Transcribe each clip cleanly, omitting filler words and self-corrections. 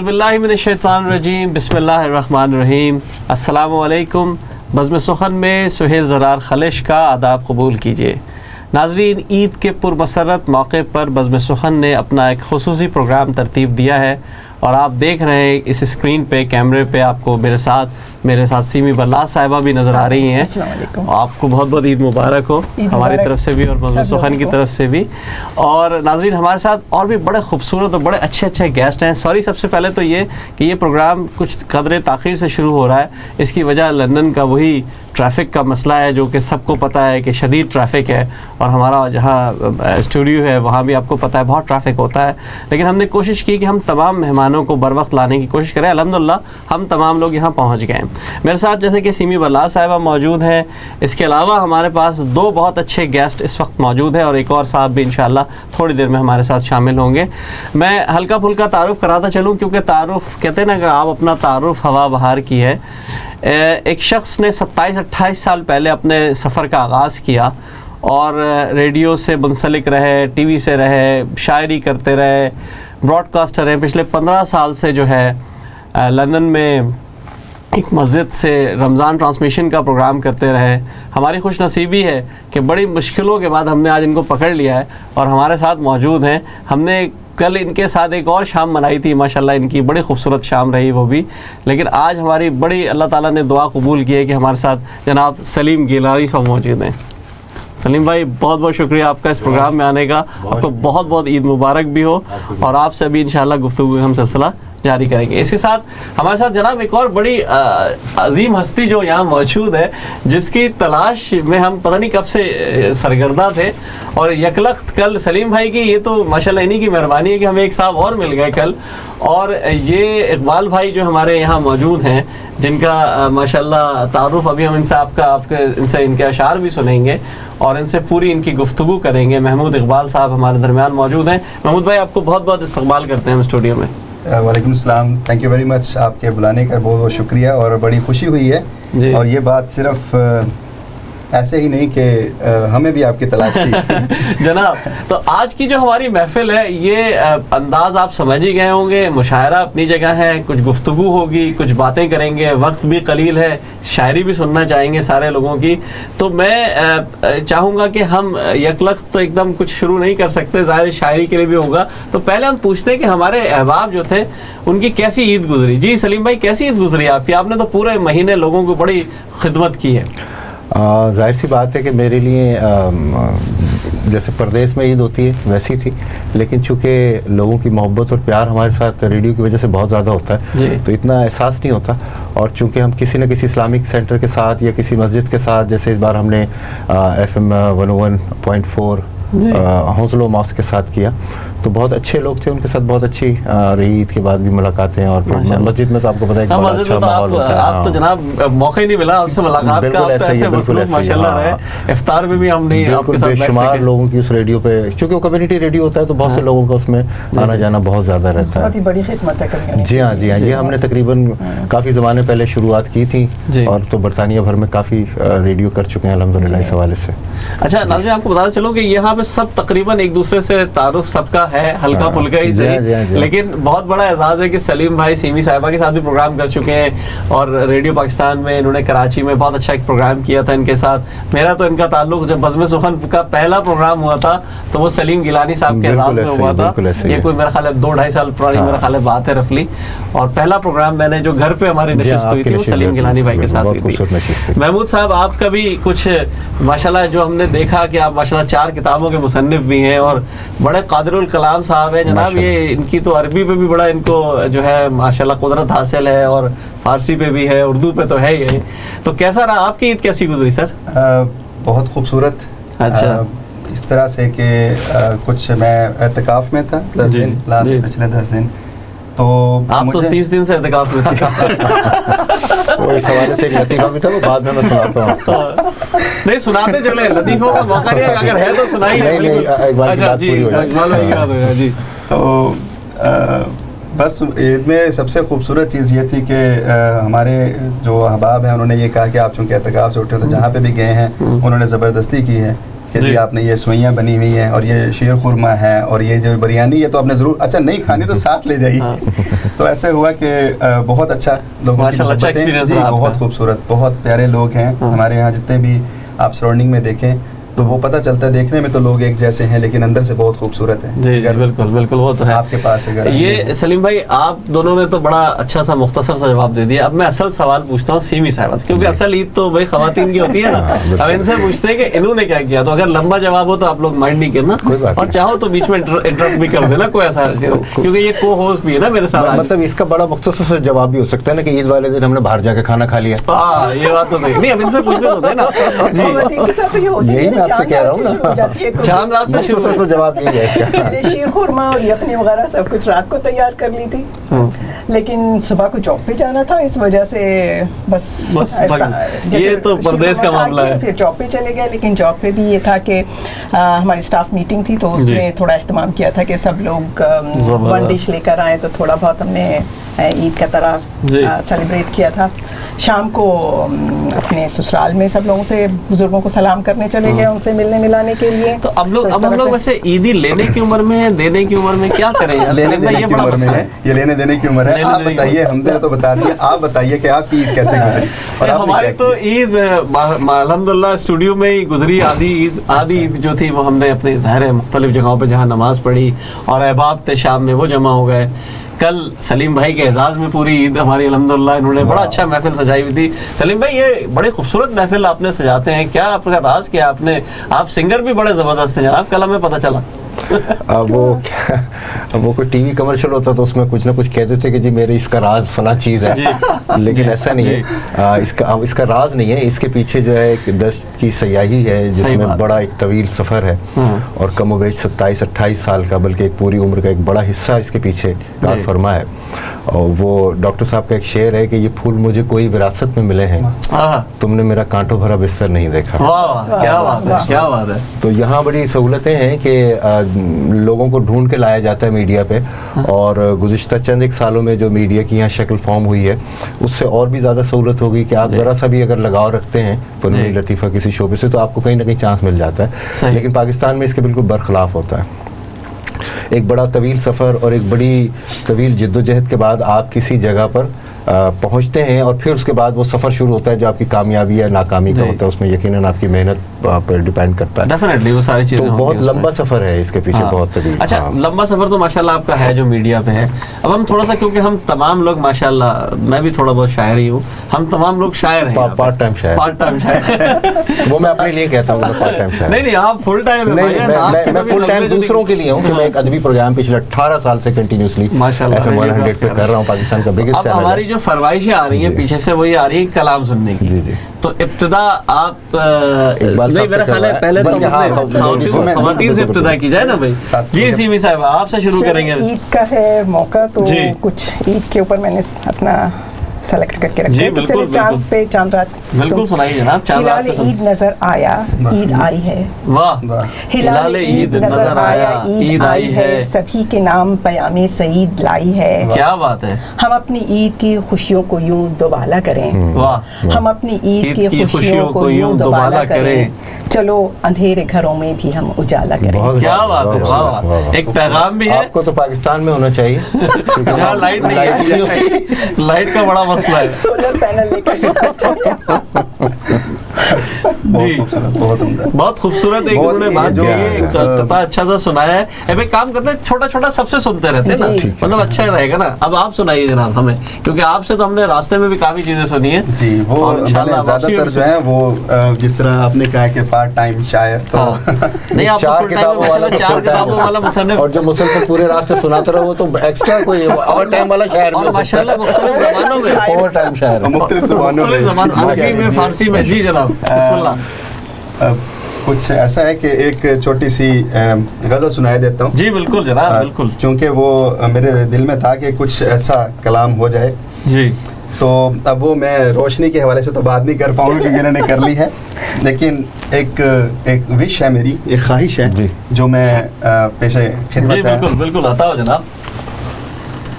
باللہ من الشیطان الرجیم بسم اللہ الرحمن الرحیم. السلام علیکم. بزم سخن میں سہیل زرار خلش کا آداب قبول کیجیے. ناظرین، عید کے پرمسرت موقع پر بزم سخن نے اپنا ایک خصوصی پروگرام ترتیب دیا ہے اور آپ دیکھ رہے ہیں اس اسکرین پہ، کیمرے پہ آپ کو میرے ساتھ سیمی برلاس صاحبہ بھی نظر آ رہی ہیں. آپ کو بہت بہت عید مبارک ہو ہماری طرف سے بھی اور بزم سخن کی طرف سے بھی. اور ناظرین، ہمارے ساتھ اور بھی بڑے خوبصورت اور بڑے اچھے گیسٹ ہیں. سوری سب سے پہلے تو یہ کہ یہ پروگرام کچھ قدرے تاخیر سے شروع ہو رہا ہے. اس کی وجہ لندن کا وہی ٹریفک کا مسئلہ ہے جو کہ سب کو پتہ ہے کہ شدید ٹریفک ہے، اور ہمارا جہاں اسٹوڈیو ہے وہاں بھی آپ کو پتہ ہے بہت ٹریفک ہوتا ہے. لیکن ہم نے کوشش کی کہ ہم تمام مہمانوں کو بر وقت لانے کی کوشش کریں. الحمدللہ ہم تمام لوگ یہاں پہنچ گئے ہیں. میرے ساتھ جیسے کہ سیمی برلاس صاحبہ موجود ہیں، اس کے علاوہ ہمارے پاس دو بہت اچھے گیسٹ اس وقت موجود ہیں اور ایک اور صاحب بھی انشاءاللہ تھوڑی دیر میں ہمارے ساتھ شامل ہوں گے. میں ہلکا پھلکا تعارف کراتا چلوں، کیونکہ تعارف کہتے ہیں نا کہ آپ اپنا تعارف ہوا بہار کی ہے. ایک شخص نے 27-28 سال پہلے اپنے سفر کا آغاز کیا اور ریڈیو سے منسلک رہے، ٹی وی سے رہے، شاعری کرتے رہے، براڈ کاسٹر ہیں. پچھلے 15 سال سے جو ہے لندن میں ایک مسجد سے رمضان ٹرانسمیشن کا پروگرام کرتے رہے. ہماری خوش نصیبی ہے کہ بڑی مشکلوں کے بعد ہم نے آج ان کو پکڑ لیا ہے اور ہمارے ساتھ موجود ہیں. ہم نے کل ان کے ساتھ ایک اور شام منائی تھی، ماشاءاللہ ان کی بڑی خوبصورت شام رہی وہ بھی. لیکن آج ہماری بڑی اللہ تعالیٰ نے دعا قبول کی ہے کہ ہمارے ساتھ جناب سلیم گیلانی صاحب موجود ہیں. سلیم بھائی، بہت بہت شکریہ آپ کا اس پروگرام میں آنے کا. آپ کو بہت بہت عید مبارک بھی ہو، اور آپ سے بھی انشاءاللہ گفتگو ہم سلسلہ جاری کریں گے. اسی ساتھ ہمارے ساتھ جناب ایک اور بڑی عظیم ہستی جو یہاں موجود ہے، جس کی تلاش میں ہم پتہ نہیں کب سے سرگردہ تھے، اور یکلخت کل سلیم بھائی کی، یہ تو ماشاءاللہ انہی کی مہربانی ہے کہ ہمیں ایک صاحب اور مل گئے کل. اور یہ اقبال بھائی جو ہمارے یہاں موجود ہیں، جن کا ماشاءاللہ تعارف ابھی ہم ان سے ان کے اشعار بھی سنیں گے اور ان سے پوری ان کی گفتگو کریں گے. محمود اقبال صاحب ہمارے درمیان موجود ہیں. محمود بھائی، آپ کو بہت بہت استقبال کرتے ہیں ہم اسٹوڈیو میں. وعلیکم السلام. Thank you very much. آپ کے بلانے کا بہت بہت شکریہ اور بڑی خوشی ہوئی ہے جی. اور یہ بات صرف ایسے ہی نہیں کہ ہمیں بھی آپ کی تلاش تھی جناب. تو آج کی جو ہماری محفل ہے، یہ انداز آپ سمجھ ہی گئے ہوں گے. مشاعرہ اپنی جگہ ہے، کچھ گفتگو ہوگی، کچھ باتیں کریں گے، وقت بھی قلیل ہے، شاعری بھی سننا چاہیں گے سارے لوگوں کی. تو میں چاہوں گا کہ ہم یکلخت تو ایک دم کچھ شروع نہیں کر سکتے، ظاہر شاعری کے لیے بھی ہوگا. تو پہلے ہم پوچھتے ہیں کہ ہمارے احباب جو تھے ان کی کیسی عید گزری. جی سلیم بھائی، کیسی عید گزری آپ کی؟ آپ نے تو پورے مہینے لوگوں کو بڑی خدمت کی ہے. ظاہر سی بات ہے کہ میرے لیے جیسے پردیس میں عید ہوتی ہے ویسی تھی، لیکن چونکہ لوگوں کی محبت اور پیار ہمارے ساتھ ریڈیو کی وجہ سے بہت زیادہ ہوتا ہے جی. تو اتنا احساس نہیں ہوتا. اور چونکہ ہم کسی نہ کسی اسلامک سینٹر کے ساتھ یا کسی مسجد کے ساتھ، جیسے اس بار ہم نے FM 101.4 حوصلہ ماسک کے ساتھ کیا، تو بہت اچھے لوگ تھے، ان کے ساتھ بہت اچھی رہی. عید کے بعد بھی ملاقاتیں، اور مسجد میں تو آپ کو پتہ ہے کہ بڑا اچھا ماحول ہوتا ہے. آپ تو جناب موقع ہی نہیں ملا آپ سے ملاقات کا، آپ تو ایسے مصروف ماشاءاللہ رہے. افطار میں بھی ہم نہیں آپ کے ساتھ بے شمار لوگوں کی اس ریڈیو پہ، چونکہ وہ کمیونٹی ریڈیو ہوتا ہے تو بہت سے لوگوں کا اس میں آنا جانا بہت زیادہ رہتا ہے. بہت ہی بڑی خدمت ہے. جی ہاں جی ہاں. یہ ہم نے تقریباً کافی زمانے پہلے شروعات کی تھی، اور تو برطانیہ بھر میں کافی ریڈیو کر چکے ہیں الحمدللہ اس حوالے سے. اچھا ناظرین، آپ کو بتاتا چلوں کہ یہاں پہ سب تقریباً ایک دوسرے سے تعارف سب کا ہے، ہلکا پھلکا ہی صحیح، لیکن بہت بڑا اعزاز ہے کہ سلیم بھائی سیمی صاحبہ کے ساتھ بھی پروگرام کر چکے ہیں، اور ریڈیو پاکستان میں انہوں نے کراچی میں بہت اچھا ایک پروگرام کیا تھا ان کے ساتھ. میرا تو ان کا تعلق جب بزم سخن کا پہلا پروگرام ہوا تھا تو وہ سلیم گیلانی صاحب کے اعزاز میں ہوا تھا. یہ کوئی میرا خیال ہے 2-2.5 سال پرانی میرا خیال ہے بات ہے رفلی. اور پہلا پروگرام میں نے جو گھر پہ ہماری نشست ہوئی تھی وہ سلیم گیلانی بھائی کے ساتھ ہوئی تھی. محمود صاحب، آپ کا بھی کچھ ماشاءاللہ جو ہم نے دیکھا کہ آپ ماشاءاللہ 4 کتابوں کے مصنف بھی ہیں اور بڑے قادر الکلام صاحب ہیں جناب. یہ ان کی تو عربی پہ بھی بڑا ان کو جو ہے ماشاءاللہ قدرت حاصل ہے، اور فارسی پہ بھی ہے، اردو پہ تو ہے ہی. تو کیسا رہا آپ کی عید؟ کیسی گزری سر؟ بہت خوبصورت. اچھا، اس طرح سے کہ کچھ میں اعتکاف میں تھا 10 دن، پچھلے 10 دن. تو آپ تو 30 دن سے اعتکاف میں تھے. وہ اس حوالے سے ایک لطیفہ بھی تھا، وہ بعد میں سناتا ہوں. نہیں سناتے چلے، لطیفوں کا موقع نہیں ہے، اگر ہے تو سنائیے. اچھا جی. تو بس عید میں سب سے خوبصورت چیز یہ تھی کہ ہمارے جو احباب ہیں انہوں نے یہ کہا کہ آپ چونکہ اعتکاف سے اٹھے تو جہاں پہ بھی گئے ہیں انہوں نے زبردستی کی ہے کہ جی آپ نے یہ سوئیاں بنی ہوئی ہیں اور یہ شیر خورما ہے اور یہ جو بریانی یہ تو آپ نے ضرور اچھا نہیں کھانی تو ساتھ لے جائیے. تو ایسے ہوا کہ بہت اچھا لوگوں کی محبتیں جی بہت خوبصورت بہت پیارے لوگ ہیں ہمارے یہاں. جتنے بھی آپ سراؤنڈنگ میں دیکھیں تو وہ پتہ چلتا ہے دیکھنے میں تو لوگ ایک جیسے ہیں لیکن اندر سے بہت خوبصورت ہیں. جی بالکل بالکل وہ تو ہے آپ کے پاس. اگر یہ سلیم بھائی آپ دونوں نے تو بڑا اچھا سا مختصر سا جواب دے دیا. اب میں اصل سوال پوچھتا ہوں سیمی صاحبہ سے, کیونکہ اصل عید تو بھائی خواتین کی ہوتی ہے نا. اب ان سے پوچھتے ہیں کہ انہوں نے کیا کیا, تو اگر لمبا جواب ہو تو آپ لوگ مائنڈ نہیں کرنا اور چاہو تو بیچ میں انٹرپٹ بھی کر دینا, کوئی ایسا کیونکہ یہ کو ہوسٹ بھی ہے نا میرے ساتھ. مطلب اس کا بڑا مختصر سا جواب بھی ہو سکتا ہے نا کہ عید والے دن ہم نے باہر جا کے کھانا کھا لیا. ہاں یہ بات تو صحیح نہیں, اب ان سے پوچھنے تو دے نا. یہی میں آپ سے کہہ رہا ہوں نا, چاند رات سے شروع تو جواب یہی ہے. شیر خورما اور یخنی وغیرہ سب کچھ رات کو تیار کر لی تھی, لیکن صبح کو جاب پہ جانا تھا, اس وجہ سے بس یہ تو پردیس کا معاملہ ہے. پھر جاب پہ چلے گئے, لیکن جاب پہ بھی یہ تھا کہ ہماری اسٹاف میٹنگ تھی تو اس میں تھوڑا اہتمام کیا تھا کہ سب لوگ ون ڈش لے کر آئے, تو تھوڑا بہت ہم نے عید کا طرح سیلیبریٹ کیا تھا. شام کو اپنے سسرال میں سب لوگوں سے بزرگوں کو سلام کرنے چلے گئے, ان سے ملنے ملانے کے لیے. تو اب ہم لوگ ویسے عیدی لینے کی عمر میں ہیں, دینے کی عمر میں کیا کریں؟ لینے دینے کی عمر میں ہے, یہ لینے دینے کی عمر ہے. آپ بتائیے, ہم نے تو بتا دیا, آپ بتائیے کہ آپ کی عید کیسے گزری. اور ہماری تو عید الحمدللہ اسٹوڈیو میں ہی گزری. آدھی عید جو تھی وہ ہم نے اپنے ظاہر مختلف جگہوں پہ جہاں نماز پڑھی اور احباب تھے شام میں وہ جمع ہو گئے. کل سلیم بھائی کے اعزاز میں پوری عید ہماری الحمدللہ انہوں نے بڑا اچھا محفل سجائی ہوئی تھی. سلیم بھائی یہ بڑے خوبصورت محفل آپ نے سجاتے ہیں, کیا آپ کا راز کیا؟ آپ سنگر بھی بڑے زبردست ہیں جناب, کل ہمیں پتہ چلا. وہ کوئی ٹی وی کمرشل ہوتا تو اس میں کچھ نہ کچھ کہتے تھے کہ جی میرے اس کا راز فلاں چیز ہے, لیکن ایسا نہیں ہے. اس کا راز نہیں ہے, اس کے پیچھے جو ہے ایک دشت کی سیاحی ہے جس میں بڑا ایک طویل سفر ہے اور کم و بیش 27-28 سال کا, بلکہ ایک پوری عمر کا ایک بڑا حصہ اس کے پیچھے کار فرما ہے. اور وہ ڈاکٹر صاحب کا ایک شعر ہے کہ یہ پھول مجھے کوئی وراثت میں ملے ہیں, تم نے میرا کانٹوں بھرا بستر نہیں دیکھا. کیا بات ہے, کیا بات ہے. تو یہاں بڑی سہولتیں ہیں کہ لوگوں کو ڈھونڈ کے لایا جاتا ہے میڈیا پہ, اور گزشتہ چند ایک سالوں میں جو میڈیا کی یہاں شکل فارم ہوئی ہے اس سے اور بھی زیادہ سہولت ہوگی کہ آپ ذرا سا بھی اگر لگاؤ رکھتے ہیں فنون لطیفہ کسی شعبے سے تو آپ کو کہیں نہ کہیں چانس مل جاتا ہے. لیکن پاکستان میں اس کے بالکل برخلاف ہوتا ہے. ایک بڑا طویل سفر اور ایک بڑی طویل جد و جہد کے بعد آپ کسی جگہ پر پہنچتے ہیں, اور پھر اس کے بعد وہ سفر شروع ہوتا ہے جو آپ کی کامیابی یا ناکامی کا ہوتا ہے. اس میں یقیناً آپ کی محنت پر ڈیپینڈ کرتا ہے. ڈیفینیٹلی وہ ساری چیزیں تو بہت لمبا سفر ہے اس کے پیچھے, بہت طویل. اچھا لمبا سفر تو ماشاءاللہ آپ کا ہے جو میڈیا پہ ہے. اب ہم تھوڑا سا, کیونکہ ہم تمام لوگ ماشاءاللہ, میں بھی تھوڑا بہت شاعر ہی ہوں, ہم تمام لوگ شاعر ہیں, پارٹ ٹائم شاعر. وہ میں اپنے لیے کہتا ہوں پارٹ ٹائم شاعر. نہیں آپ فل ٹائم. میں فل ٹائم دوسروں کے لیے ہوں کہ میں ایک ادبی پروگرام پچھلے 18 سال سے کنٹینیوسلی FM 100 پہ کر رہا ہوں, پاکستان کا بگیسٹ چینل. ہماری جو فرمائشیں آ رہی ہیں پیچھے سے وہی آ رہی ہے کلام سننے کی. تو ابتدا آپ نہیں, میرا خیال ہے پہلے تو خواتین سے ابتدا کی جائے نا بھائی. جی سیمی صاحب آپ سے شروع کریں گے. عید کا ہے موقع تو کچھ عید کے اوپر میں نے اپنا سلیکٹ کر کے رکھا ہے. چلے چاند پہ چاند رات بالکل سنائیے جناب. ہلال عید نظر آیا, عید آئی ہے. واہ, ہلال عید نظر آیا, عید آئی ہے. سبھی کے نام پیام سعید لائی ہے. کیا بات ہے. ہم اپنی عید کی خوشیوں کو یوں دوبالا کریں. واہ, ہم اپنی عید کی خوشیوں کو یوں دوبالا کریں. چلو اندھیرے گھروں میں بھی ہم اجالا کریں. کیا بات ہے. واہ, ایک پیغام بھی ہے. آپ کو تو پاکستان میں ہونا چاہیے جہاں لائٹ نہیں ہے, لائٹ کا بڑا مسئلہ ہے. سولر پینل لے کر بہت خوبصورت ایک انہوں نے بات جو قطعہ اچھا سا سنایا ہے. اب ایک کام کرتے ہیں, چھوٹا چھوٹا سب سے سنتے رہتے ہیں نا, مطلب اچھا رہے گا نا. اب آپ سنائیے جناب ہمیں, کیونکہ آپ سے تو ہم نے راستے میں بھی کافی چیزیں سنی ہیں. جی وہ زیادہ تر جو ہیں وہ جس طرح آپ نے کہا کہ پارٹ ٹائم شاعر, تو نہیں آپ کو فل ٹائم 4 کتابوں والا مصنف, اور جو مسلسل پورے راستے سناتا رہا وہ تو ایکسٹرا کوئی اوور ٹائم والا شاعر. اور ماشاءاللہ مختلف زبانوں میں اوور ٹائم شاعر, مختلف زبانوں میں, عربی میں, فارسی میں. جی جناب بسم اللہ. کچھ ایسا ہے کہ ایک چھوٹی سی غزل سنائی دیتا ہوں. جی بالکل جناب, بالکل. چونکہ وہ میرے دل میں تھا کہ کچھ اچھا کلام ہو جائے. جی تو اب وہ میں روشنی کے حوالے سے تو بات نہیں کر پاؤں گا کیونکہ انہوں نے کر لی ہے, لیکن ایک وش ہے میری, ایک خواہش ہے جو میں پیش خدمت ہے. بالکل بالکل آتا ہو جناب.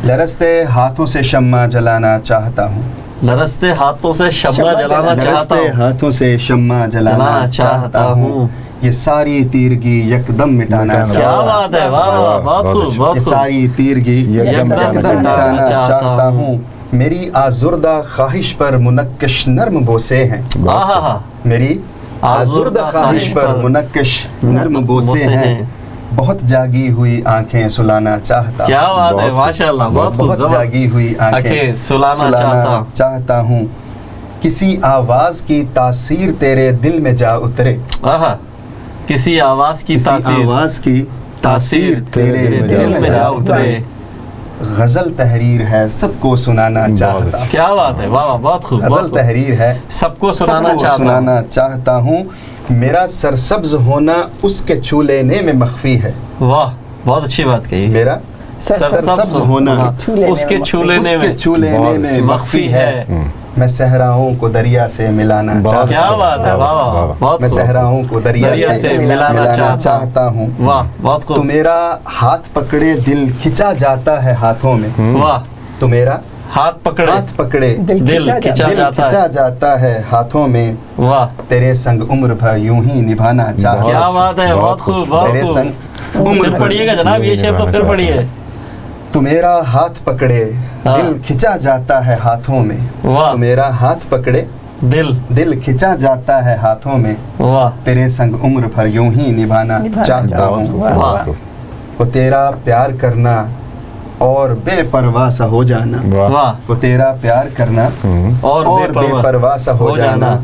لرزتے ہاتھوں سے شمع جلانا چاہتا ہوں, لرزتے ہاتھوں سے شمع جلانا چاہتا ہوں, ہاتھوں سے شمع جلانا چاہتا ہوں. یہ ساری تیرگی یکدم مٹانا کیا بات ہے، واہ واہ، بہت خوب، بہت یہ خوب. ساری تیرگی یکدم مٹانا چاہتا ہوں. میری آزردہ خواہش پر منقش نرم بوسے ہیں. میری آزردہ خواہش پر منقش نرم بوسے ہیں. بہت جاگی ہوئی آنکھیں سلانا چاہتا ہوں. کیا بات ہے، ماشاءاللہ، بہت خوب. بہت جاگی ہوئی آنکھیں سلانا چاہتا ہوں. کسی آواز کی تاثیر تیرے دل میں جا اترے. کسی آواز کی تاثیر تیرے دل میں جا اترے. غزل تحریر ہے سب کو سنانا چاہتا ہوں. کیا بات ہے، واہ واہ، بہت خوب. غزل تحریر ہے سب کو سنانا چاہتا ہوں. میرا سرسبز ہونا اس کے چھو لینے میں مخفی ہے. واہ، بہت اچھی بات کہی. میرا سرسبز ہونا اس کے چھو لینے میں مخفی ہے. میں صحراؤں کو دریا سے ملانا چاہتا ہوں. کیا بات ہے، واہ واہ، بہت. میں صحراؤں کو دریا سے ملانا چاہتا ہوں. واہ، بہت خوب. تو میرا ہاتھ پکڑے دل کھچا جاتا ہے ہاتھوں میں. واہ. تو میرا ہاتھ پکڑے دل کھچا جاتا ہے ہاتھوں میں. واہ. تیرے سنگ عمر بھر یوں ہی نبھانا چاہتا ہوں. کیا بات ہے، بہت خوب، بہت خوب. پھر پڑھیے گا جناب یہ شعر، تو پھر پڑھیے. تو میرا ہاتھ پکڑے دل کھچا جاتا ہے ہاتھوں میں. تو میرا ہاتھ پکڑے دل کھچا جاتا ہے ہاتھوں میں. تیرے سنگ عمر بھر یوں ہی نبھانا چاہتا ہوں. وہ تیرا پیار کرنا اور بے پرواہ سا ہو جانا. وہ تیرا پیار کرنا اور بے پرواہ سا ہو جانا.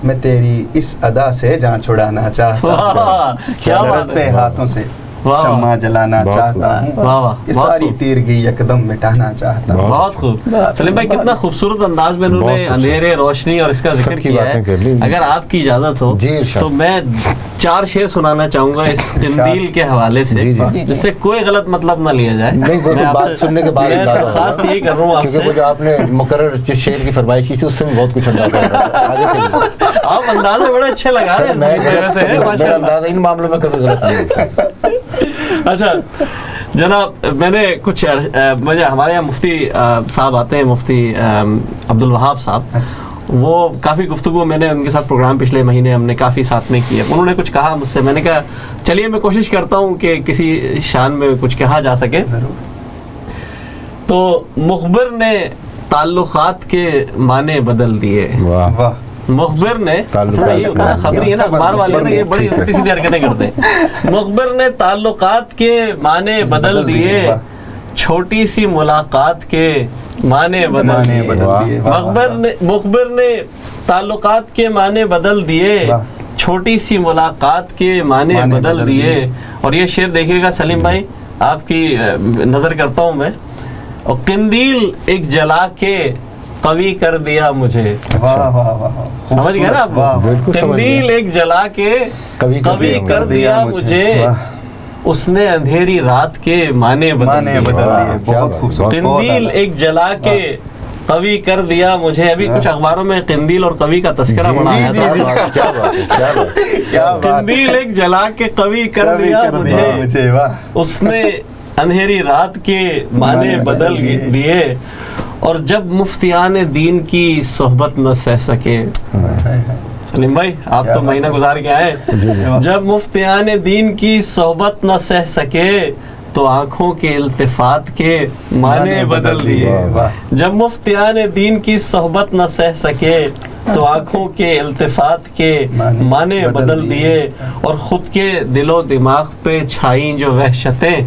میں تیری اس ادا سے جان چھڑانا چاہتا ہوں. رستے ہاتھوں سے شمع جلانا چاہتا ہوں. یہ ساری تیرگی یکدم مٹانا چاہتا ہوں. بہت خوب. سلیم بھائی کتنا خوبصورت انداز میں انہوں نے اندھیرے، روشنی اور اس کا ذکر کیا ہے. اگر آپ کی اجازت ہو تو میں 4 شعر سنانا چاہوں گا اس قندیل کے حوالے سے، جس سے کوئی غلط مطلب نہ لیا جائے. میں درخواست یہی کر رہا ہوں آپ سے. آپ نے مقرر جس شعر کی فرمائش کی تھی اس سے بہت کچھ آپ اندازے بڑے اچھے لگا رہے ہیں ان معاملوں میں کبھی غلط نہیں. اچھا جناب، میں نے کچھ مجھے ہمارے یہاں مفتی صاحب آتے ہیں، مفتی عبد الوہاب صاحب. وہ کافی گفتگو میں نے ان کے ساتھ پروگرام پچھلے مہینے ہم نے کافی ساتھ میں کیا. انہوں نے کچھ کہا مجھ سے، میں نے کہا چلیے میں کوشش کرتا ہوں کہ کسی شان میں کچھ کہا جا سکے. تو مخبر نے تعلقات کے معنی بدل دیے. مخبر نے خبری ہے نا، اخبار والے نے یہ بڑی الٹی سیدھی حرکتیں کرتے ہیں. مخبر نے تعلقات کے معنی بدل دیے، چھوٹی سی ملاقات کے معنی بدل دیے. مخبر نے تعلقات کے معنی بدل دیے، چھوٹی سی ملاقات کے معنی بدل دیے. اور یہ شعر دیکھیے گا سلیم بھائی، آپ کی نظر کرتا ہوں میں. اور قندیل ایک جلا کے قوی کر دیا مجھے. سمجھ گئے نا آپ؟ قندیل ایک جلا کے قوی کر دیا مجھے، اس نے اندھیری رات کے معنی بدل دیے. قندیل ایک جلا کے قوی کر دیا مجھے. ابھی کچھ اخباروں میں قندیل اور قوی کا تذکرہ بڑھا ہے. قندیل ایک جلا کے قوی کر دیا مجھے، اس نے اندھیری رات کے معنی بدل دیے. اور جب مفتیان دین کی صحبت نہ سہ سکے. سلیم بھائی آپ تو مہینہ گزار کے آئے. جب مفتیان دین کی صحبت نہ سہ سکے تو آنکھوں کے التفات کے معنی بدل دیے. جب مفتیان دین کی صحبت نہ سہ سکے تو آنکھوں کے التفات کے معنی بدل دیے. اور خود کے دل و دماغ پہ چھائی جو وحشتیں،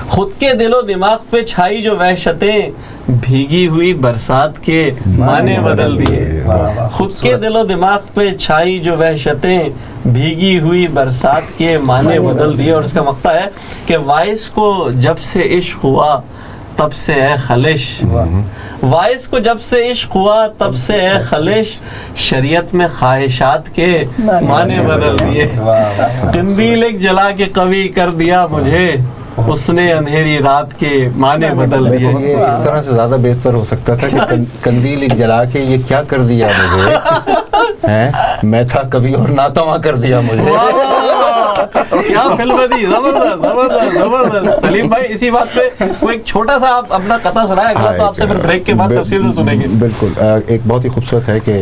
خود کے دل و دماغ پہ چھائی جو وحشتیں، بھیگی ہوئی برسات کے معنی بدل دیے. خود کے دل و دماغ پہ چھائی جو وحشتیں، بھیگی ہوئی برسات کے معنی بدل دیے. اور اس کا مقطع ہے کہ وائس کو جب سے عشق ہوا تب سے اے خلش، وائس کو جب سے عشق ہوا تب سے اے خلش، شریعت میں خواہشات کے معنی بدل دیے. قندیل ایک جلا کے قوی کر دیا مجھے، اس نے اندھیری رات کے معنی بدل دیے. یہ اس طرح سے زیادہ بہتر ہو سکتا تھا کہ قندیل ایک جلا کے یہ کیا کر دیا مجھے، میں تھا کبھی اور ناتواں کر دیا مجھے. کیا فلم تھی، زبردست زبردست زبردست. سلیم بھائی اسی بات پہ کوئی ایک چھوٹا سا آپ اپنا قطعہ سنائیں، اگلا تو آپ سے پھر بریک کے بعد تفصیل سے سنیں گے. بالکل. ایک بہت ہی خوبصورت ہے کہ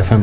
FM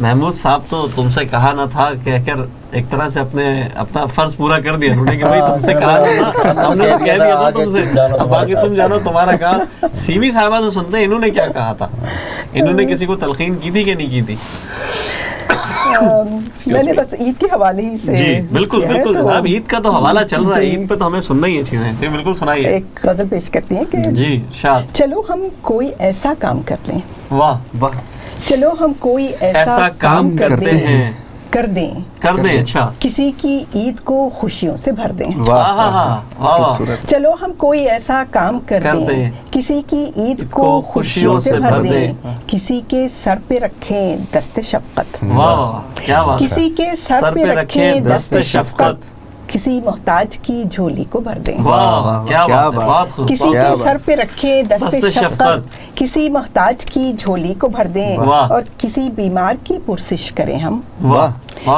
محمود صاحب تو تم سے کہا نہ تھا کہہ کر ایک طرح سے اپنا فرض پورا کر دیا انہوں نے کہ بھائی تم سے کہا نہ تھا, ہم نے کہہ دیا تھا تم سے, اب باقی تم جانو تمہارا کہا. سیمی صاحبہ سے سنتے ہیں انہوں نے کیا کہا تھا, انہوں نے کسی کو تلقین کی تھی کہ نہیں کی تھی؟ میں نے بس عید کے حوالے ہی سے. جی بالکل بالکل جناب, عید کا تو حوالہ چل رہا ہے, عید پہ تو ہمیں سننا ہی ہے چیزیں. جی بالکل سنائیے. ایک غزل پیش کرتی ہیں کہ جی ارشاد. چلو ہم کوئی ایسا کام کر لیں. واہ واہ. چلو ہم کوئی ایسا کام کرتے ہیں, کر دیں. اچھا. کسی کی عید کو خوشیوں سے بھر دیں. چلو ہم کوئی ایسا کام کر دیں, کسی کی عید کو خوشیوں سے بھر دیں. کسی کے سر پہ رکھیں دست شفقت. کسی کے سر پہ رکھیں دست شفقت. کسی محتاج کی جھولی کو بھر دیں. کسی کے سر پہ رکھیں دست شفقت. کسی محتاج کی جھولی کو بھر دیں. اور کسی بیمار کی پرسش کریں ہم.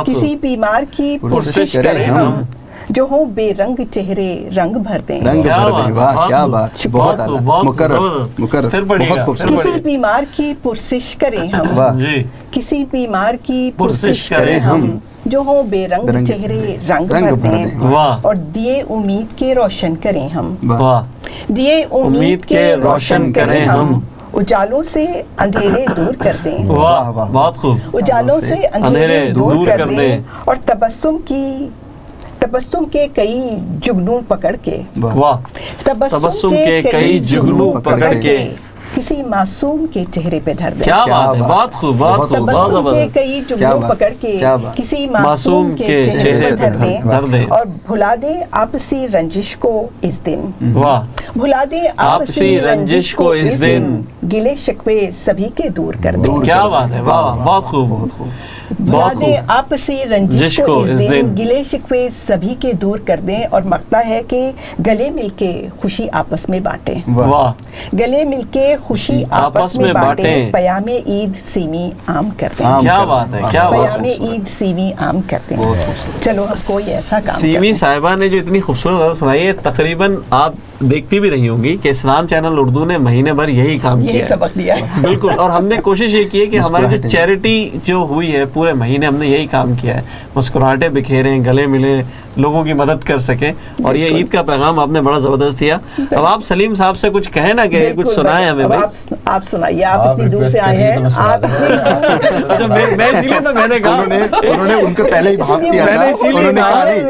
کسی بیمار کی پرسش کریں ہم, جو ہوں بے رنگ چہرے رنگ بھر دیں. کیا بات, بہت مقرر. کسی بیمار کی پرسش کریں ہم. کسی بیمار کی پرسش کریں ہم, جو ہوں بے رنگ چہرے رنگ بھر دیں. اور دیے امید کے روشن کریں ہم. دیے امید کے روشن کریں ہم. اجالوں سے اندھیرے دور کر دیں. بہت خوب. اجالوں سے اندھیرے دور کر دیں. اور تبسم کے کئی جگنوں پکڑ کے. تبسم کے کئی جگنوں پکڑ کے کسی معصوم کے چہرے پہ دھر دیں. کیا بات ہے, بہت خوب, بہت خوب. تبسم کے کئی جگنوں پکڑ کے کسی معصوم کے چہرے پہ دھر دیں. اور بھلا دیں آپسی رنجش کو اس دن. بھلا دیں آپسی رنجش کو اس دن. گلے شکوے سبھی کے دور کر دیں. کیا بات ہے, واہ, بہت خوب. بھلا دیں آپسی رنجش کو اس دن. گلے شکوے سبھی کے دور کر دیں. اور مقتا ہے کہ گلے مل کے خوشی آپس میں بانٹیں. گلے مل کے خوشی آپس میں بانٹیں. پیام عید سیمی عام کرتے ہیں. کیا بات ہے, کیا بات ہے. پیام عید سیمی عام کرتے ہیں. چلو کوئی ایسا کام. سیمی صاحبہ نے جو اتنی خوبصورت سنائی ہے, تقریباً آپ دیکھتی بھی رہی ہوں گی کہ اسلام چینل اردو نے مہینے بھر یہی کام کیا ہے, سبق دیا ہے. بالکل. اور ہم نے کوشش یہ کی ہے کہ ہماری جو چیریٹی جو ہوئی ہے پورے مہینے ہم نے یہی کام کیا ہے, مسکراہٹیں بکھیریں, گلے ملیں, لوگوں کی مدد کر سکیں. اور یہ عید کا پیغام آپ نے بڑا زبردست دیا. اب آپ سلیم صاحب سے کچھ کہیں نا, کہ کچھ سنائیں ہمیں. آپ سنائیے, آپ اتنی دور سے آئے ہیں. میں اسی لیے تو میں نے کہا, انہوں نے ان کو پہلے ہی بھاپ دیا تھا.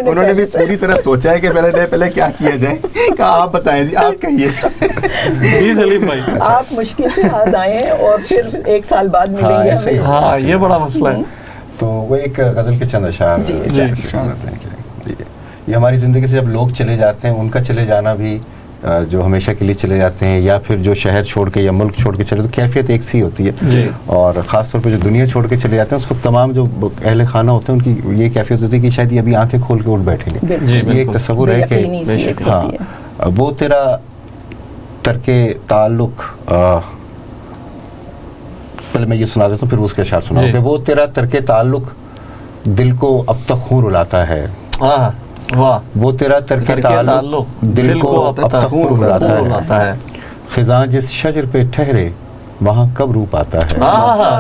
انہوں نے بھی پوری طرح سوچا ہے کہ پہلے کیا کیا جائے. کہا آپ بتائیں جی, آپ کہیے. جی سلیم بھائی, آپ مشکل سے ہاتھ آئے ہیں اور پھر ایک سال بعد ملیں گے. ہاں یہ بڑا مسئلہ ہے. تو وہ ایک غزل کے چند اشعار یہ ہماری زندگی سے جب لوگ چلے جاتے ہیں, ان کا چلے جانا بھی جو ہمیشہ کے لیے چلے جاتے ہیں, یا پھر جو شہر چھوڑ کے یا ملک چھوڑ کے چلے, تو کیفیت ایک سی ہوتی ہے. اور خاص طور پہ جو دنیا چھوڑ کے چلے جاتے ہیں اس وقت تمام جو اہل خانہ ہوتے ہیں ان کی یہ کیفیت ہوتی ہے کہ شاید یہ ابھی آنکھیں کھول کے اٹھ بیٹھیں گے. یہ ایک تصور ہے کہ ہاں وہ تیرا ترک تعلق, پہلے میں یہ سنا دیتا ہوں پھر اس کے اشعار سناؤں. کہ وہ تیرا ترک تعلق دل کو اب تک خون رلاتا ہے. وہ تیرا ترک تعلق دل کو اب تک خون رلاتا ہے. خزاں جس شجر پہ ٹھہرے وہاں کب روپ آتا ہے.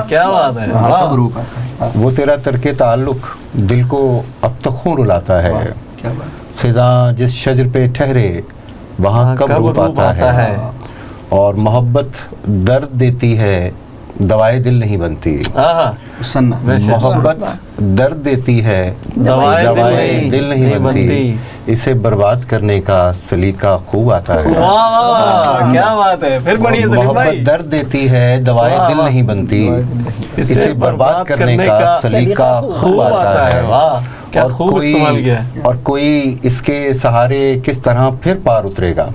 کیا بات ہے. وہ تیرا ترک تعلق دل کو اب تک خون رلاتا ہے. خزاں جس شجر پہ ٹھہرے وہاں کب روپ آتا ہے. اور محبت درد دیتی ہے دوائے دل نہیں بنتی. محبت درد دیتی ہے دوائے دل نہیں بنتی. اسے برباد کرنے کا سلیقہ خوب آتا ہے. کیا بات ہے. پھر بڑی محبت درد دیتی ہے دوائے دل نہیں بنتی. اسے برباد کرنے کا سلیقہ خوب آتا ہے. اور کوئی اس کے سہارے کس طرح پھر پار اترے گا.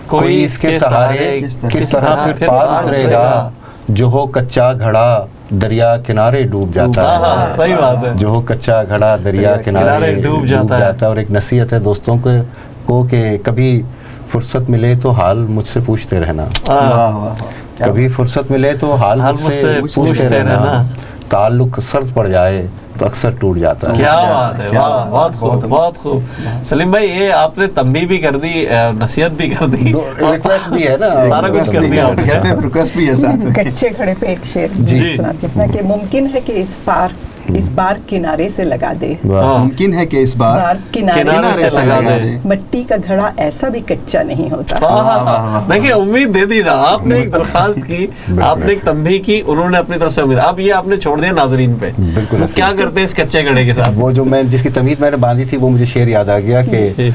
کوئی اس کے سہارے کس طرح پھر پار اترے گا. جو ہو کچا گھڑا دریا کنارے ڈوب جاتا ہے. صحیح بات ہے. جو ہو کچا گھڑا دریا کنارے ڈوب جاتا ہے. اور ایک نصیحت ہے دوستوں کو کہ کبھی فرصت ملے تو حال مجھ سے پوچھتے رہنا. کبھی فرصت ملے تو حال مجھ سے پوچھتے رہنا. تعلق سرد پڑ جائے تو اکثر ٹوٹ جاتا ہے. کیا بات ہے, واہ, بہت خوب, بہت خوب. سلیم بھائی, یہ آپ نے تنبیہ بھی کر دی, نصیحت بھی کر دی, ریکویسٹ بھی ہے نا, سارا کچھ کر دیا. ریکویسٹ بھی ہے ساتھ میں. کچے کھڑے پہ ایک شعر سناتی ہوں کہ ممکن ہے کہ اس بار کنارے سے لگا دے, ممکن ہے کہ اس بار کنارے سے لگا دے, مٹی کا گھڑا ایسا بھی کچا نہیں ہوتا. دیکھیں امید دے دی نا آپ نے, ایک درخواست کی, آپ نے ایک تنبیہ کی, انہوں نے اپنی طرف سے امید, اب یہ آپ نے چھوڑ دیا ناظرین پہ. بالکل. کیا کرتے ہیں اس کچے گھڑے کے ساتھ؟ وہ جو میں جس کی تمید میں نے باندھی تھی, وہ مجھے شعر یاد آ گیا کہ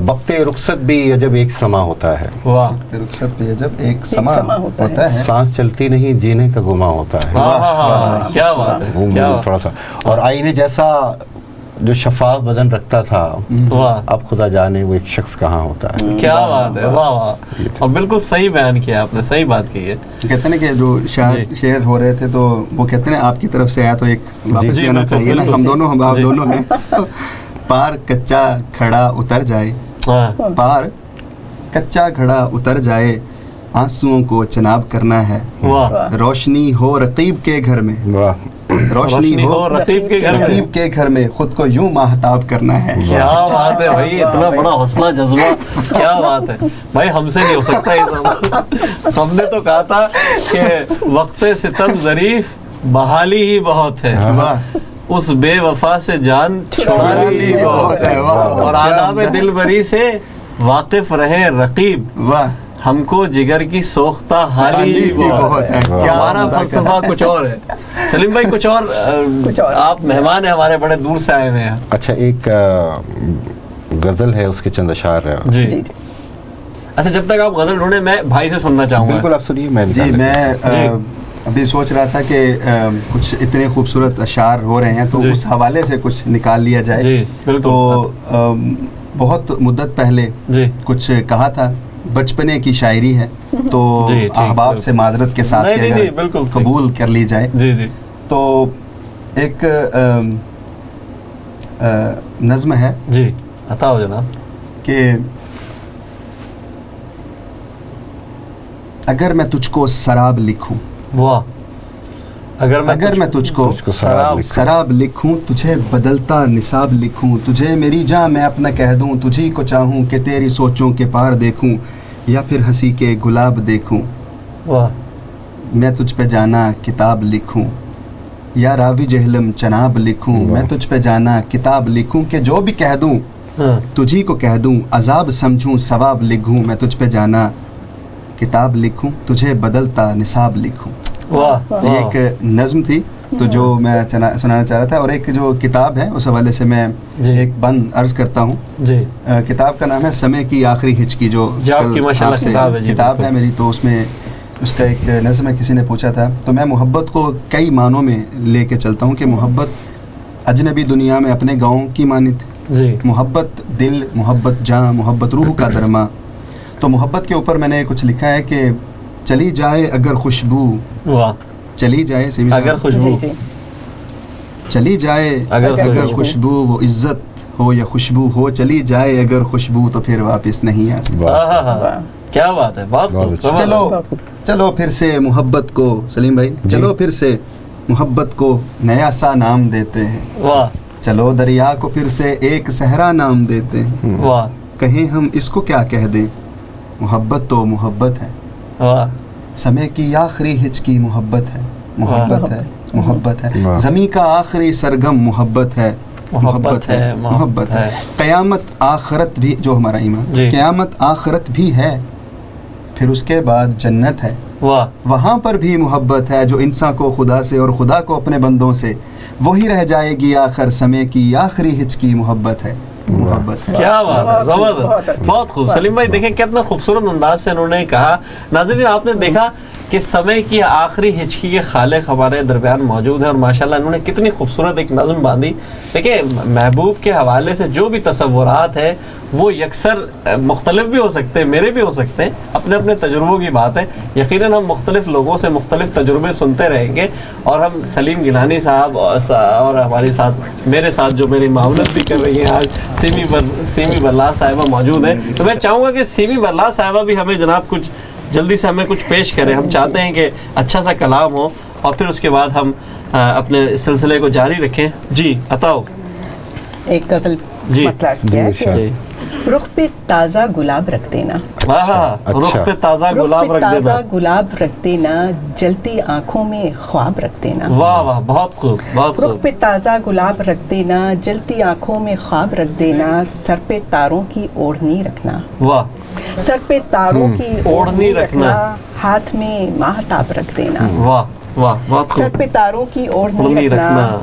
وقت رخصت بھی عجب ایک سما ہوتا ہے. واہ, رخصت بھی عجب ایک سما ہوتا ہے, سانس چلتی نہیں جینے کا گما ہوتا ہے. کیا بات ہے, تھوڑا سا. اور آئینے جیسا جو شفاف بدن رکھتا تھا, اب خدا جانے وہ ایک شخص کہاں ہوتا ہے. کیا بات ہے, واہ واہ, اور بالکل صحیح بیان کیا آپ نے, صحیح بات کی ہے. کہتے ہیں کہ جو شعر ہو رہے تھے تو وہ کہتے ہیں آپ کی طرف سے آیا تو ایک واپس بھی آنا چاہیے نا, ہم دونوں, ہم آپ دونوں ہیں. پار کچا کھڑا اتر جائے, پار کچا کھڑا اتر جائے, آنسوؤں کو چناب کرنا ہے. روشنی ہو رقیب کے گھر میں, روشنی ہو رقیب کے گھر میں, خود کو یوں ماہتاب کرنا ہے. کیا بات ہے بھائی, اتنا بڑا حوصلہ جذبہ, کیا بات ہے بھائی, ہم سے نہیں ہو سکتا یہ سب. ہم نے تو کہا تھا کہ وقت ستم ظریف بحالی ہی بہت ہے, اس بے وفا سے جان چھڑانی ہی بہت ہے, اور آداب دل بری سے واقف رہے رقیب, ہم کو جگر کی سوختہ حالی ہی بہت ہے. ہمارا فلسفہ کچھ اور ہے. سلیم بھائی کچھ اور, آپ مہمان ہیں ہمارے, بڑے دور سے آئے ہوئے ہیں. اچھا, ایک غزل ہے, اس کے چند اشعار. جی, اچھا, جب تک آپ غزل ڈھونڈیں میں بھائی سے سننا چاہوں گا. بالکل, آپ سنیے. میں ابھی سوچ رہا تھا کہ کچھ اتنے خوبصورت اشعار ہو رہے ہیں تو اس حوالے سے کچھ نکال لیا جائے. تو بہت مدت پہلے کچھ کہا تھا, بچپنے کی شاعری ہے تو احباب سے معذرت کے ساتھ قبول کر لی جائے. تو ایک نظم ہے, جی عطا ہو جناب, کہ اگر میں تجھ کو سراب لکھوں, واہ, اگر میں تجھ کو سراب لکھوں, تجھے بدلتا نصاب لکھوں, تجھے میری جاں میں اپنا کہہ دوں, تجھی کو چاہوں کہ تیری سوچوں کے پار دیکھوں, یا پھر ہنسی کے گلاب دیکھوں, میں تجھ پہ جانا کتاب لکھوں, یا راوی جہلم چناب لکھوں, میں تجھ پہ جانا کتاب لکھوں, کہ جو بھی کہہ دوں تجھی کو کہہ دوں, عذاب سمجھوں ثواب لکھوں, میں تجھ پہ جانا کتاب لکھوں, تجھے بدلتا نصاب لکھوں. یہ ایک نظم تھی تو جو میں سنانا چاہ رہا تھا. اور ایک جو کتاب ہے اس حوالے سے میں ایک بند عرض کرتا ہوں. کتاب کا نام ہے سمے کی آخری ہچکی, جو کتاب ہے میری. تو اس میں اس کا ایک نظم ہے, کسی نے پوچھا تھا, تو میں محبت کو کئی معنوں میں لے کے چلتا ہوں, کہ محبت اجنبی دنیا میں اپنے گاؤں کی مانند, محبت دل, محبت جاں, محبت روح کا درما. تو محبت کے اوپر میں نے کچھ لکھا ہے کہ چلی جائے اگر خوشبو, چلی جائے اگر خوشبو, چلی جائے اگر خوشبو, وہ عزت ہو یا خوشبو ہو, چلی جائے اگر خوشبو تو پھر واپس نہیں آ سکتی. کیا بات ہے, بات چلو پھر سے محبت کو, سلیم بھائی, چلو پھر سے محبت کو نیا سا نام دیتے ہیں, چلو دریا کو پھر سے ایک صحرا نام دیتے ہیں, کہیں ہم اس کو کیا کہہ دیں, محبت تو محبت ہے, سمے کی آخری ہچکی محبت ہے, محبت ہے, محبت ہے, زمیں کا آخری سرگم محبت ہے, محبت ہے, محبت ہے, قیامت آخرت بھی, جو ہمارا ایمان, قیامت آخرت بھی ہے, پھر اس کے بعد جنت ہے, وہاں پر بھی محبت ہے, جو انسان کو خدا سے اور خدا کو اپنے بندوں سے, وہی رہ جائے گی آخر, سمے کی آخری ہچکی محبت ہے, محبت ہے. کیا بات ہے, زبردست, بہت خوب. سلیم بھائی دیکھیں کتنا خوبصورت انداز سے انہوں نے کہا. ناظرین آپ نے دیکھا کہ سمے کی آخری ہچکی کے خالق ہمارے درمیان موجود ہیں, اور ماشاءاللہ انہوں نے کتنی خوبصورت ایک نظم باندھی. دیکھیں محبوب کے حوالے سے جو بھی تصورات ہیں وہ یکسر مختلف بھی ہو سکتے ہیں, میرے بھی ہو سکتے ہیں, اپنے اپنے تجربوں کی بات ہے. یقیناً ہم مختلف لوگوں سے مختلف تجربے سنتے رہیں گے, اور ہم سلیم گیلانی صاحب اور ہمارے ساتھ, میرے ساتھ جو میری معاونت بھی کر رہی ہیں آج, سیمی برلا صاحبہ موجود ہیں. تو میں چاہوں گا کہ سیمی برلا صاحبہ بھی ہمیں جناب جلدی سے ہمیں کچھ پیش کریں. ہم چاہتے ہیں کہ اچھا سا کلام ہو, اور پھر اس کے بعد ہم اپنے سلسلے کو جاری رکھیں. جی عطاؤ. ایک غزل مطلب کیا ہے کہ رخ پہ تازہ گلاب رکھ دینا. رخ پہ تازہ گلاب رکھ دینا. گلاب رکھ دینا, جلتی آنکھوں میں خواب رکھ دینا. واہ واہ, بہت خوب, بہت خوب. رخ پہ تازہ گلاب رکھ دینا, جلتی آنکھوں میں خواب رکھ دینا, سر پہ تاروں کی اوڑھنی رکھنا. واہ. سر پہ تاروں کی اوڑھنی رکھنا, ہاتھ میں ماہتاب رکھ دینا. واہ واہ, بہت خوب. سر پہ تاروں کی اوڑھنی رکھنا,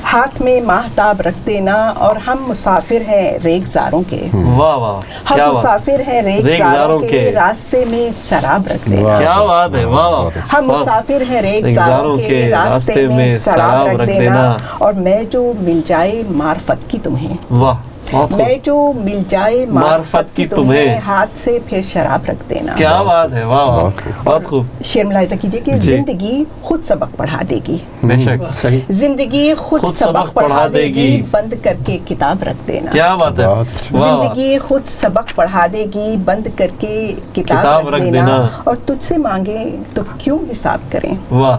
ہاتھ میں ماہتاب رکھ دینا, اور ہم مسافر ہیں ریگزاروں کے. واہ واہ, ہم مسافر ہیں ریگزاروں کے, راستے میں سراب رکھ دینا. کیا بات ہے, واہ. ہم مسافر ہیں ریگزاروں کے, راستے میں سراب رکھ دینا, اور میں جو مل جائے معرفت کی تمہیں. واہ. میں جو مل جائے معرفت کی تمہیں, ہاتھ سے پھر شراب رکھ دینا. کیا بات ہے, واہ واہ, بہت خوب. شعر ملاحظہ کیجئے کہ زندگی خود سبق پڑھا دے گی. بے شک, صحیح. زندگی خود سبق پڑھا دے گی, بند کر کے کتاب رکھ دینا. کیا بات ہے. زندگی خود سبق پڑھا دے گی, بند کر کے کتاب رکھ دینا, اور تجھ سے مانگے تو کیوں حساب کریں. واہ.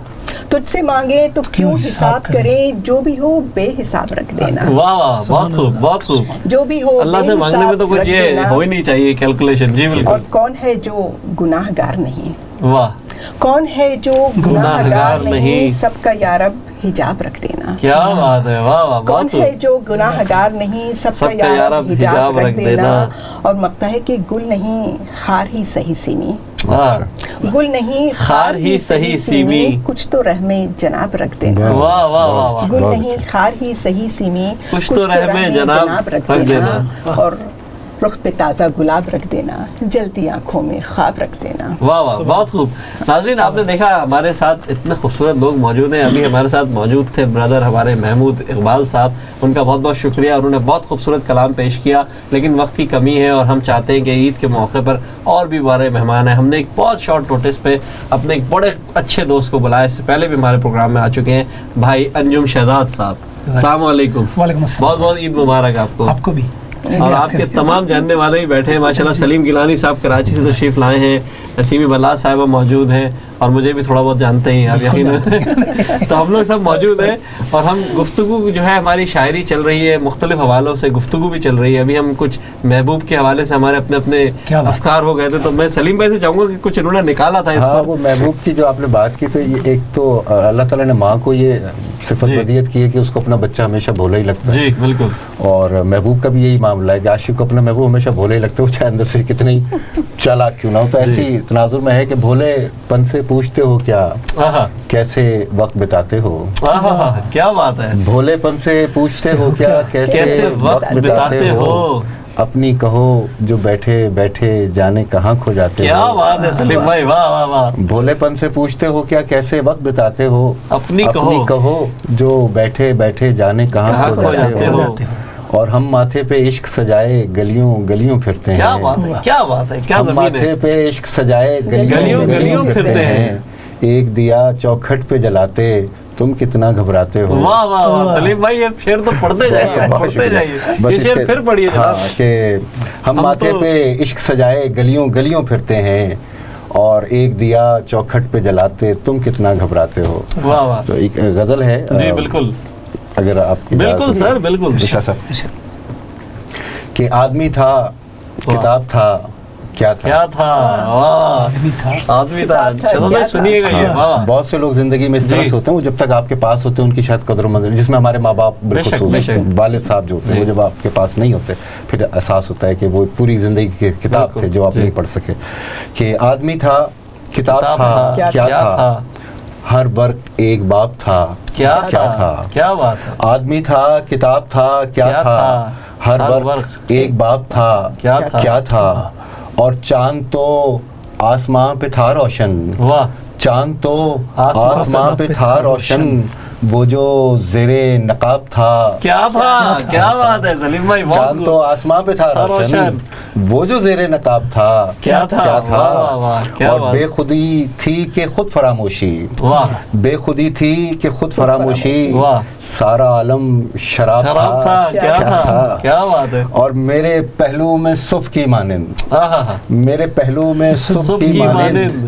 تجھ سے مانگے تو کیوں حساب کریں, جو بھی ہو بے حساب رکھ دینا. واہ واہ, بہت خوب, بہت خوب. جو بھی ہو اللہ سے مانگنے میں تو کچھ یہ ہو ہی نہیں چاہیے کیلکولیشن. جی بالکل. اور کون ہے جو گناہ گار نہیں. واہ. کون ہے جو گناہ گار نہیں, سب کا یا رب حجاب رکھ دینا. کیا بات ہے, واہ واہ. کون ہے جو گناہ گار نہیں, سب کا یا رب حجاب رکھ دینا. اور مقتا ہے کہ گل نہیں خار ہی صحیح سیمی. گل نہیں خار ہی صحیح سیمی, کچھ تو رحم جناب رکھ دینا. واہ واہ واہ. گل نہیں خار ہی صحیح سیمی, کچھ تو رحم جناب رکھ دینا. اور رخ پہ تازہ گلاب رکھ دینا, جلتی آنکھوں میں خواب رکھ دینا. واہ واہ, بہت خوب. ناظرین آپ نے دیکھا ہمارے ساتھ اتنے خوبصورت لوگ موجود ہیں. ابھی ہمارے ساتھ موجود تھے بردر ہمارے محمود اقبال صاحب, ان کا بہت بہت شکریہ. انہوں نے بہت خوبصورت کلام پیش کیا, لیکن وقت کی کمی ہے اور ہم چاہتے ہیں کہ عید کے موقع پر اور بھی ہمارے مہمان ہیں. ہم نے ایک بہت شارٹ نوٹس پہ اپنے ایک بڑے اچھے دوست کو بلایا, اس سے پہلے بھی ہمارے پروگرام میں آ چکے ہیں, بھائی انجم شہزاد صاحب. السلام علیکم. وعلیکم السلام. بہت بہت عید مبارک آپ کو. آپ کو بھی. اور آپ کے تمام جاننے والے ہی بیٹھے ہیں ماشاءاللہ. سلیم گیلانی صاحب کراچی سے تشریف لائے ہیں, نسیمی بلال صاحبہ موجود ہیں, اور مجھے بھی تھوڑا بہت جانتے ہیں آپ یقین. تو ہم لوگ سب موجود ہیں, اور ہم گفتگو جو ہے ہماری شاعری چل رہی ہے, مختلف حوالوں سے گفتگو بھی چل رہی ہے. ابھی ہم کچھ محبوب کے حوالے سے ہمارے اپنے اپنے افکار ہو گئے تھے, تو میں سلیم بھائی سے چاہوں گا کہ کچھ انہوں نے نکالا تھا اس پر. وہ محبوب کی جو آپ نے بات کی, تو یہ ایک تو اللہ تعالیٰ نے ماں کو یہ صفت بدیت کی ہے کہ اس کو اپنا بچہ ہمیشہ بھولا ہی لگتا ہے. جی بالکل. اور محبوب کا بھی یہی معاملہ ہے کہ عاشق کو اپنا محبوب ہمیشہ بھولا ہی لگتا ہے, وہ چاہے اندر سے کتنے ہی چالاک کیوں نہ ہو. تو ایسی تناظر میں ہے کہ بھولے پن سے پوچھتے ہو کیا کیسے وقت بتاتے ہو. کیا بات ہے. بھولے پن سے پوچھتے ہو کیا کیسے وقت بتاتے ہو, اپنی کہو جو بیٹھے بیٹھے جانے کہاں کھو جاتے ہو. کیا بات ہے سلیم بھائی, واہ واہ واہ. بھولے پن سے پوچھتے ہو کیا کیسے وقت بتاتے ہو, اپنی کہو جو بیٹھے بیٹھے جانے کہاں کھو جاتے ہو. اور ہم ماتھے پہ عشق سجائے گلیوں گلیوں پھرتے ہیں. کیا بات ہے, کیا بات ہے, کیا زمین ہے. ماتھے پہ عشق سجائے گلیوں گلیوں پھرتے ہیں, ایک دیا چوکھٹ پہ جلاتے تم کتنا گھبراتے ہو. واہ واہ واہ سلیم بھائی, یہ شعر تو پڑھتے جائیے, پڑھتے جائیے. یہ شعر پھر پڑھیے جناب. کہ ہم ماتھے پہ عشق سجائے گلیوں گلیوں پھرتے ہیں, اور ایک دیا چوکھٹ پہ جلاتے تم کتنا گھبراتے ہو. واہ واہ. تو ایک غزل ہے. جی بالکل, اگر آپ بالکل سر, بالکل کہ آدمی تھا کتاب تھا کیا تھا. آدمی تھا. سنیے گا یہ. بہت سے لوگ زندگی میں اس طرح سے ہوتے ہیں, وہ جب تک آپ کے پاس ہوتے ہیں ان کی شاید قدر و منزل, جس میں ہمارے ماں باپ بالخصوص والد صاحب جو ہوتے ہیں, وہ جب آپ کے پاس نہیں ہوتے پھر احساس ہوتا ہے کہ وہ پوری زندگی کی کتاب تھے جو آپ نہیں پڑھ سکے. کہ آدمی تھا کتاب تھا کیا تھا, ہر برق ایک باپ تھا کیا تھا. کیا بات ہے. آدمی تھا کتاب تھا کیا تھا, ہر برق ایک باپ تھا کیا تھا. اور چاند تو آسمان پہ تھا روشن. واہ. چاند تو آسمان پہ تھا روشن, وہ جو زیر نقاب تھا. کیا تھا. کیا بات ہے سلیم بھائی. چاند تو آسمان پہ تھا روشن, وہ جو زیر نقاب تھا کیا تھا. اور بے خودی تھی کہ خود فراموشی. بے خودی تھی کہ خود فراموشی, سارا عالم شراب تھا. کیا بات ہے. اور میرے پہلو میں صبح کی مانند, میرے پہلو میں صبح کی مانند,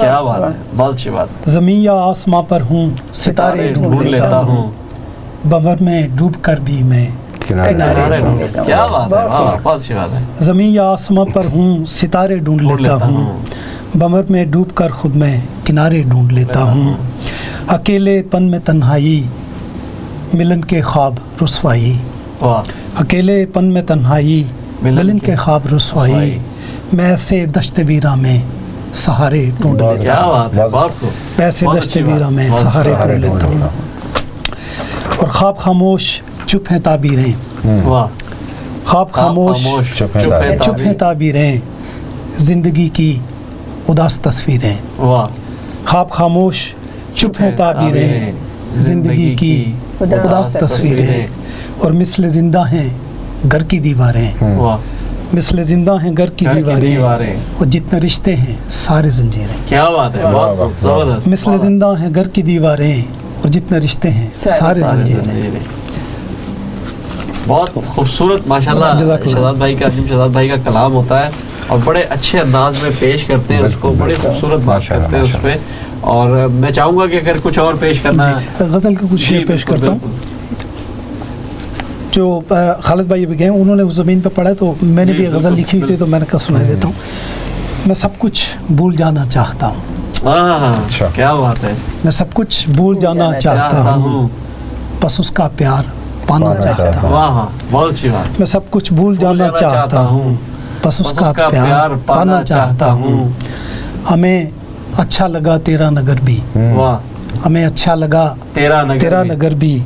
کیا بات ہے، بہت اچھی بات. زمین یا آسماں پر ہوں ستارے ڈھونڈ لیتا ہوں، بمر میں ڈوب کر بھی میں کنارے ڈھونڈ لیتا ہوں. کیا بات ہے، بہت اچھی بات ہے. زمین یا آسماں پر ہوں ستارے ڈھونڈ لیتا ہوں، بمر میں ڈوب کر خود میں کنارے ڈھونڈ لیتا ہوں. اکیلے پن میں تنہائی ملن کے خواب رسوائی، اکیلے پن میں تنہائی ملن کے خواب رسوائی، میں ایسے دشت ویراں میں سہارے ڈھونڈ لیتا ہوں، میں ایسے دشت ویراں میں سہارے ڈھونڈ لیتا ہوں. اور خواب خاموش چپ ہیں تعبیریں، خواب خاموش چپ ہیں تعبیریں، زندگی کی اداس تصویریں. خواب خاموش چپ ہیں تعبیریں، زندگی کی اداس تصویریں، اور مثل زندہ ہیں گھر کی دیواریں، مثل زندہ ہیں گھر کی دیواریں، اور جتنے رشتے ہیں سارے زنجیریں. کیا بات ہے، بہت زبردست. مثل زندہ ہیں گھر کی دیواریں اور جتنے رشتے ہیں سارے زنجیریں. بہت خوبصورت ماشاءاللہ شہزاد بھائی کا، عظیم شہزاد بھائی کا کلام ہوتا ہے اور بڑے اچھے انداز میں پیش کرتے ہیں اس کو، بڑے خوبصورت بات کرتے ہیں اس پہ. اور میں چاہوں گا کہ اگر کچھ اور پیش کرنا ہے، غزل کا کچھ شعر پیش کرتا ہوں جو خالد بھائی بھی گئے، انہوں نے اس زمین پہ پڑھا تو میں نے بھی غزل لکھی ہوئی تھی تو میں نے کہا سنا دیتا ہوں. میں سب کچھ بھول جانا چاہتا ہوں. کیا بات ہے. میں سب کچھ بھول جانا چاہتا ہوں، بس اس کا پیار پانا چاہتا ہوں. بہت اچھی بات. میں سب کچھ بھول جانا چاہتا ہوں، بس اس کا پیار پانا چاہتا ہوں. ہمیں اچھا لگا تیرا نگر بھی، ہمیں اچھا لگا تیرا نگر بھی،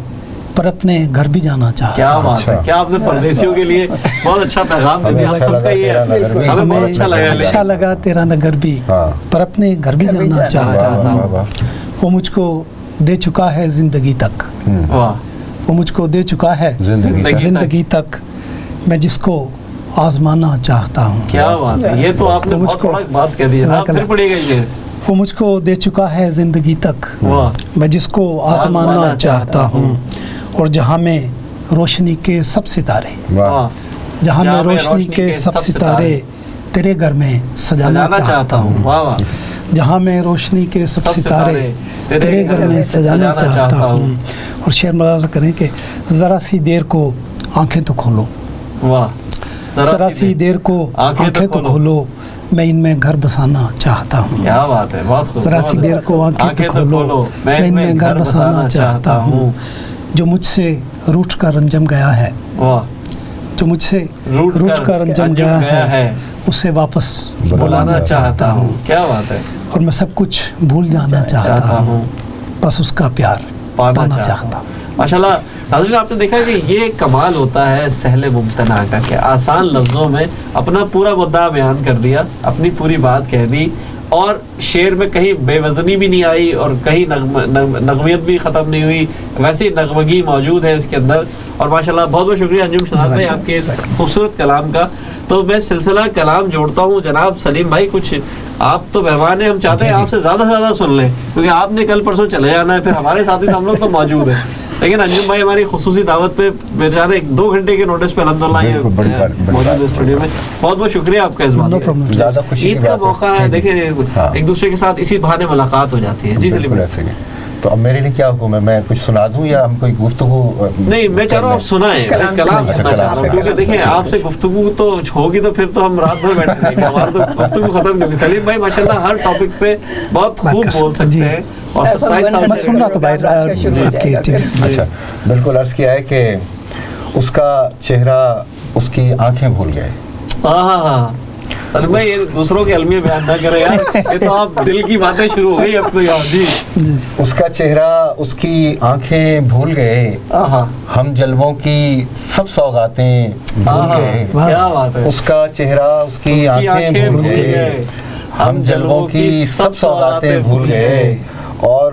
پر اپنے گھر بھی جانا چاہتا. کیا بات ہے، کیا آپ نے پردیسیوں کے لیے بہت اچھا پیغام دے دیا. ہم سب کا یہ ہے، ہمیں بہت اچھا لگا تیرا نگر بھی، پر اپنے گھر بھی جانا چاہتا ہوں. وہ مجھ کو دے چکا ہے زندگی تک، وہ مجھ کو دے چکا ہے زندگی تک، میں جس کو آزمانا چاہتا ہوں. کیا بات ہے، یہ تو آپ نے بہت بڑا بات کہہ دی. پھر پڑھیے گا یہ. وہ مجھ کو دے چکا ہے زندگی تک، میں جس کو آزمانا چاہتا ہوں. اور جہاں میں روشنی کے سب ستارے، جہاں میں روشنی کے سب ستارے تیرے گھر میں سجانا چاہتا ہوں. جہاں میں روشنی کے سب ستارے تیرے گھر میں سجانا چاہتا ہوں. اور شعر ملاحظہ کریں کہ ذرا سی دیر کو آنکھیں تو کھولو، ذرا سی دیر کو آنکھیں تو کھولو، میں ان میں گھر بسانا چاہتا ہوں. کیا بات ہے، بہت خوب. ذرا سی دیر کو آنکھیں تو کھولو، میں ان میں گھر بسانا چاہتا ہوں. جو مجھ سے روٹھ کر انجم گیا ہے، جو مجھ سے روٹھ کر انجم گیا ہے، اسے واپس بلانا چاہتا ہوں. کیا بات ہے. اور میں سب کچھ بھول جانا چاہتا ہوں، بس اس کا پیار پانا چاہتا ہوں. ماشاءاللہ ناظرین، آپ نے دیکھا کہ یہ کمال ہوتا ہے سہل ممتنع کا کہ آسان لفظوں میں اپنا پورا مدعا بیان کر دیا، اپنی پوری بات کہہ دی، اور شعر میں کہیں بے وزنی بھی نہیں آئی اور کہیں نغمیت بھی ختم نہیں ہوئی، ویسی نغمگی موجود ہے اس کے اندر. اور ماشاءاللہ بہت بہت شکریہ انجم شہزاد بھائی آپ کے خوبصورت کلام کا. تو میں سلسلہ کلام جوڑتا ہوں. جناب سلیم بھائی، کچھ آپ تو مہمان ہیں، ہم چاہتے ہیں آپ سے زیادہ سے زیادہ سن لیں کیونکہ آپ نے کل پرسوں چلے جانا ہے، پھر ہمارے ساتھی ہم لوگ تو موجود ہیں. لیکن انجم بھائی ہماری خصوصی دعوت پہ بیچارے 2 گھنٹے کے نوٹس پہ الحمدللہ یہ موجود ہے اسٹوڈیو میں. بہت بہت شکریہ آپ کا اس بات کا. عید کا موقع ہے، دیکھیں ایک دوسرے کے ساتھ اسی بہانے ملاقات ہو جاتی ہے. جی سلیم. تو اب میرے لیے کیا حکم ہے، میں کچھ سنا دوں یا ہم کوئی گفتگو؟ نہیں، میں چاہ رہا ہوں آپ سنائیں، کلام سننا چاہ رہا ہوں کیونکہ دیکھیں آپ سے گفتگو تو ہوگی تو پھر تو ہم رات بھر بیٹھے رہیں گے، ہمارا تو گفتگو ختم نہیں ہوگی. سلیم بھائی ماشاءاللہ ہر ٹاپک پہ بہت خوب بول سکتے ہیں اور 27 سال میں سن رہا تھا باہر آپ کی. اچھا، بالکل عرض کیا ہے کہ اس کا چہرہ اس کی آنکھیں بھول گئے. ہاں سلیم بھائی یہ دوسروں کے المیہ بیان نہ کریں یار، یہ تو آپ دل کی باتیں شروع ہو گئی اب تو یار. جی اس کا چہرہ اس کی آنکھیں بھول گئے، ہم جلووں کی سب سوغاتیں بھول گئے. کیا بات ہے. اس کا چہرہ اس کی آنکھیں بھول گئے، ہم جلووں کی سب سوغاتیں بھول گئے، اور